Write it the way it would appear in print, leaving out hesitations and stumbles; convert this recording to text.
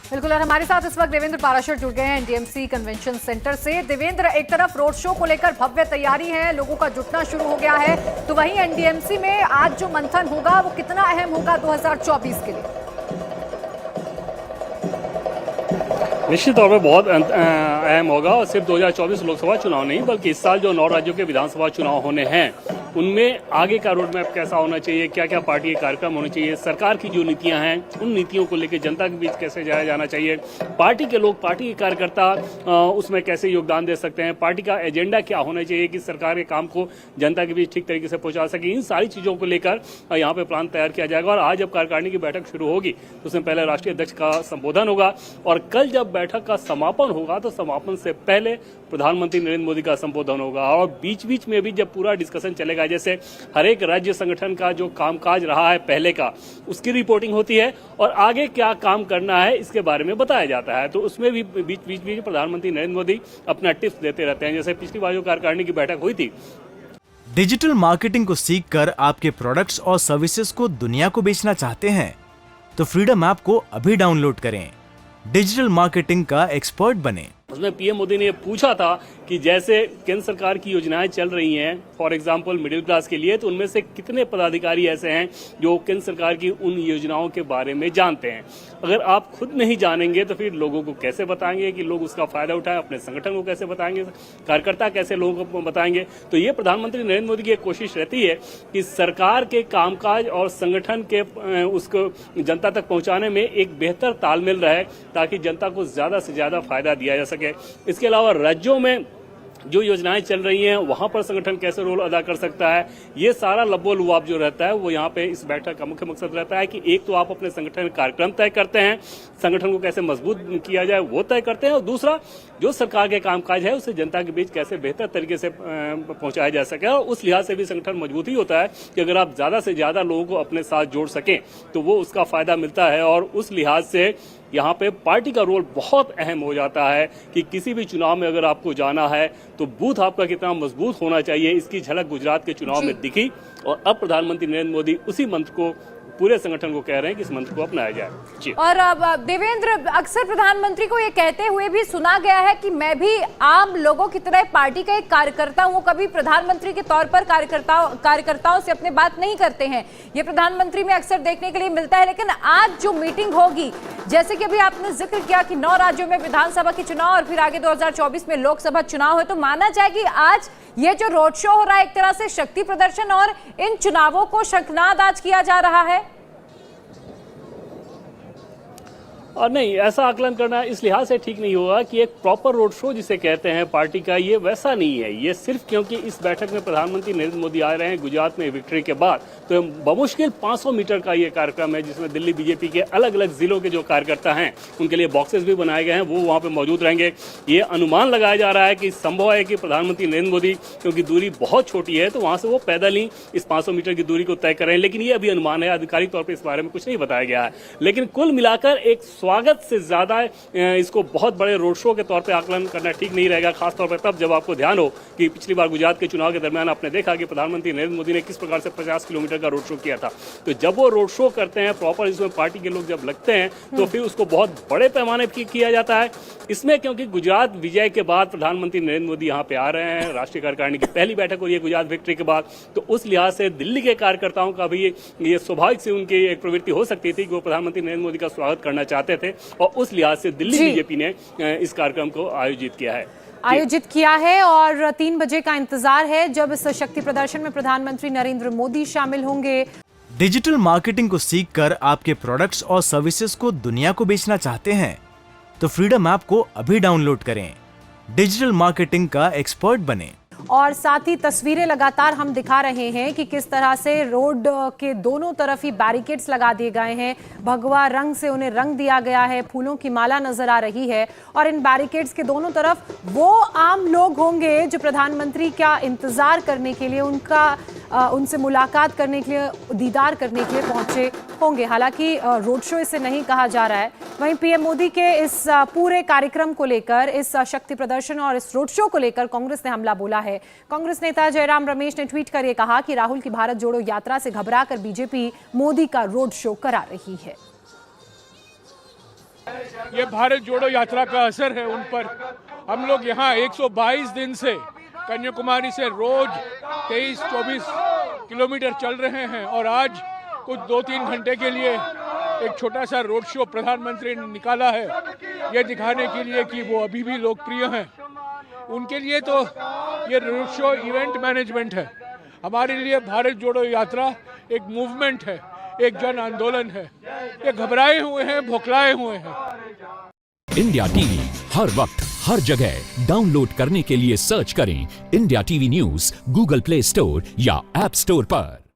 बिल्कुल, और हमारे साथ इस वक्त देवेंद्र पाराशर जुड़ गए हैं एनडीएमसी कन्वेंशन सेंटर से। देवेंद्र, एक तरफ रोड शो को लेकर भव्य तैयारी है, लोगों का जुटना शुरू हो गया है, तो वहीं एनडीएमसी में आज जो मंथन होगा वो कितना अहम होगा 2024 के लिए? निश्चित तौर पर बहुत अहम होगा, और सिर्फ 2024 लोकसभा चुनाव नहीं बल्कि इस साल जो 9 राज्यों के विधानसभा चुनाव होने हैं उनमें आगे का रोड मैप कैसा होना चाहिए, क्या क्या पार्टी के कार्यक्रम होने चाहिए, सरकार की जो नीतियां हैं उन नीतियों को लेकर जनता के बीच कैसे जाया जाना चाहिए, पार्टी के लोग, पार्टी के कार्यकर्ता उसमें कैसे योगदान दे सकते हैं, पार्टी का एजेंडा क्या होना चाहिए कि सरकार के काम को जनता के बीच ठीक तरीके से पहुंचा सके, इन सारी चीज़ों को लेकर यहाँ पे प्लान तैयार किया जाएगा। और आज जब कार्यकारिणी की बैठक शुरू होगी तो उसमें पहले राष्ट्रीय अध्यक्ष का संबोधन होगा, और कल जब बैठक का समापन होगा तो समापन से पहले प्रधानमंत्री नरेंद्र मोदी का संबोधन होगा। और बीच बीच में भी जब पूरा डिस्कशन चलेगा, जैसे हर एक राज्य संगठन का जो कामकाज रहा है पहले का, उसकी रिपोर्टिंग होती है और आगे क्या काम करना है इसके बारे में बताया जाता है, तो उसमें भी बीच बीच प्रधानमंत्री नरेंद्र मोदी अपना टिप्स देते रहते हैं। जैसे पिछली बार जो कार्यकारिणी की बैठक हुई थी, डिजिटल मार्केटिंग को सीखकर आपके प्रोडक्ट्स और सर्विसेज को दुनिया को बेचना चाहते हैं तो फ्रीडम ऐप को अभी डाउनलोड करें, डिजिटल मार्केटिंग का एक्सपर्ट बने। उसमें पीएम मोदी ने ये पूछा था कि जैसे केंद्र सरकार की योजनाएं चल रही हैं, फॉर एग्जांपल मिडिल क्लास के लिए, तो उनमें से कितने पदाधिकारी ऐसे हैं जो केंद्र सरकार की उन योजनाओं के बारे में जानते हैं। अगर आप खुद नहीं जानेंगे तो फिर लोगों को कैसे बताएंगे कि लोग उसका फायदा उठाएं, अपने संगठन को कैसे बताएंगे, कार्यकर्ता कैसे लोगों को बताएंगे। तो ये प्रधानमंत्री नरेंद्र मोदी की एक कोशिश रहती है कि सरकार के कामकाज और संगठन के उसको जनता तक पहुंचाने में एक बेहतर तालमेल रहे, ताकि जनता को ज्यादा से ज्यादा फायदा दिया जा सके। इसके अलावा राज्यों में जो योजनाएं चल रही हैं वहां पर संगठन कैसे रोल अदा कर सकता है, ये सारा लबो-लुआब जो रहता है वो यहाँ पे इस बैठक का मुख्य मकसद रहता है कि एक तो आप अपने संगठन कार्यक्रम तय करते हैं, संगठन को कैसे मजबूत किया जाए वो तय करते हैं, और दूसरा जो सरकार के कामकाज है उसे जनता के बीच कैसे बेहतर तरीके से पहुंचाया जा सके। और उस लिहाज से भी संगठन मजबूत ही होता है कि अगर आप ज्यादा से ज्यादा लोगों को अपने साथ जोड़ सकें तो वो उसका फायदा मिलता है। और उस लिहाज से यहाँ पे पार्टी का रोल बहुत अहम हो जाता है कि किसी भी चुनाव में अगर आपको जाना है तो बूथ आपका कितना मजबूत होना चाहिए, इसकी झलक गुजरात के चुनाव में दिखी। और अब प्रधानमंत्री नरेंद्र मोदी उसी मंत्र को पूरे संगठन को कह रहे हैं कि इस मंत्र को अपनाया जाए। जी। और देवेंद्र, अक्सर प्रधानमंत्री को ये कहते हुए भी सुना गया है कि मैं भी आम लोगों की तरह पार्टी का एक कार्यकर्ता हूँ, कभी प्रधानमंत्री के तौर पर कार्यकर्ताओं से अपने बात नहीं करते हैं। ये प्रधानमंत्री में अक्सर देखने के लिए मिलता है। लेकिन आज जो मीटिंग होगी, जैसे कि अभी आपने जिक्र किया कि 9 राज्यों में विधानसभा के चुनाव और फिर आगे 2024 में लोकसभा चुनाव है, तो माना जाए कि आज ये जो रोड शो हो रहा है एक तरह से शक्ति प्रदर्शन और इन चुनावों को शंखनाद आज किया जा रहा है। और नहीं, ऐसा आकलन करना इस लिहाज से ठीक नहीं होगा कि एक प्रॉपर रोड शो जिसे कहते हैं पार्टी का, ये वैसा नहीं है। ये सिर्फ क्योंकि इस बैठक में प्रधानमंत्री नरेंद्र मोदी आ रहे हैं गुजरात में विक्ट्री के बाद, तो बमुश्किल 500 मीटर का ये कार्यक्रम है जिसमें दिल्ली बीजेपी के अलग अलग जिलों के जो कार्यकर्ता हैं उनके लिए बॉक्सेस भी बनाए गए हैं, वो वहाँ पे मौजूद रहेंगे। ये अनुमान लगाया जा रहा है कि संभव है कि प्रधानमंत्री नरेंद्र मोदी, क्योंकि दूरी बहुत छोटी है, तो वहाँ से वो पैदल ही इस 500 मीटर की दूरी को तय करें। लेकिन ये अभी अनुमान है, आधिकारिक तौर पर इस बारे में कुछ नहीं बताया गया है। लेकिन कुल मिलाकर एक स्वागत से ज्यादा इसको बहुत बड़े रोड शो के तौर पे आकलन करना ठीक नहीं रहेगा, खासतौर पर तब जब आपको ध्यान हो कि पिछली बार गुजरात के चुनाव के दरमियान आपने देखा कि प्रधानमंत्री नरेंद्र मोदी ने किस प्रकार से 50 किलोमीटर का रोड शो किया था। तो जब वो रोड शो करते हैं प्रॉपर, इसमें पार्टी के लोग जब लगते हैं तो फिर उसको बहुत बड़े पैमाने पर किया जाता है। इसमें क्योंकि गुजरात विजय के बाद प्रधानमंत्री नरेंद्र मोदी यहाँ पे आ रहे हैं, राष्ट्रीय कार्यकारिणी की पहली बैठक हो रही है गुजरात विक्ट्री के बाद, तो उस लिहाज से दिल्ली के कार्यकर्ताओं का भी ये स्वाभाविक से उनकी एक प्रवृत्ति हो सकती थी कि वो प्रधानमंत्री नरेंद्र मोदी का स्वागत करना चाहते थे, और उस लिहाज से दिल्ली बीजेपी ने इस कार्यक्रम को आयोजित किया है। और 3 बजे का इंतजार है जब इस शक्ति प्रदर्शन में प्रधानमंत्री नरेंद्र मोदी शामिल होंगे। डिजिटल मार्केटिंग को सीखकर आपके प्रोडक्ट्स और सर्विसेज को दुनिया को बेचना चाहते हैं तो फ्रीडम ऐप को अभी डाउनलोड करें, डिजिटल मार्केटिंग का एक्सपर्ट बने। और साथ ही तस्वीरें लगातार हम दिखा रहे हैं कि किस तरह से रोड के दोनों तरफ ही बैरिकेड्स लगा दिए गए हैं, भगवा रंग से उन्हें रंग दिया गया है, फूलों की माला नजर आ रही है। और इन बैरिकेड्स के दोनों तरफ वो आम लोग होंगे जो प्रधानमंत्री का इंतजार करने के लिए, उनसे मुलाकात करने के लिए, दीदार करने के लिए पहुंचे होंगे। हालांकि रोड शो इसे नहीं कहा जा रहा है। वहीं पीएम मोदी के इस पूरे कार्यक्रम को लेकर, इस शक्ति प्रदर्शन और इस रोड शो को लेकर कांग्रेस ने हमला बोला है। कांग्रेस नेता जयराम रमेश ने ट्वीट कर कहा कि राहुल की भारत जोड़ो यात्रा से घबराकर बीजेपी मोदी का रोड शो करा रही है। ये भारत जोड़ो यात्रा का असर है उन पर। हम लोग यहाँ 122 दिन से कन्याकुमारी से रोज 23-24 किलोमीटर चल रहे हैं और आज कुछ 2-3 घंटे के लिए एक छोटा सा रोड शो प्रधानमंत्री ने निकाला है, ये दिखाने के लिए कि वो अभी भी लोकप्रिय हैं। उनके लिए तो ये रोड शो इवेंट मैनेजमेंट है, हमारे लिए भारत जोड़ो यात्रा एक मूवमेंट है, एक जन आंदोलन है। ये घबराए हुए हैं, भोखलाए हुए हैं। इंडिया टीवी हर वक्त हर जगह डाउनलोड करने के लिए सर्च करें India TV news Google play store या ऐप स्टोर पर।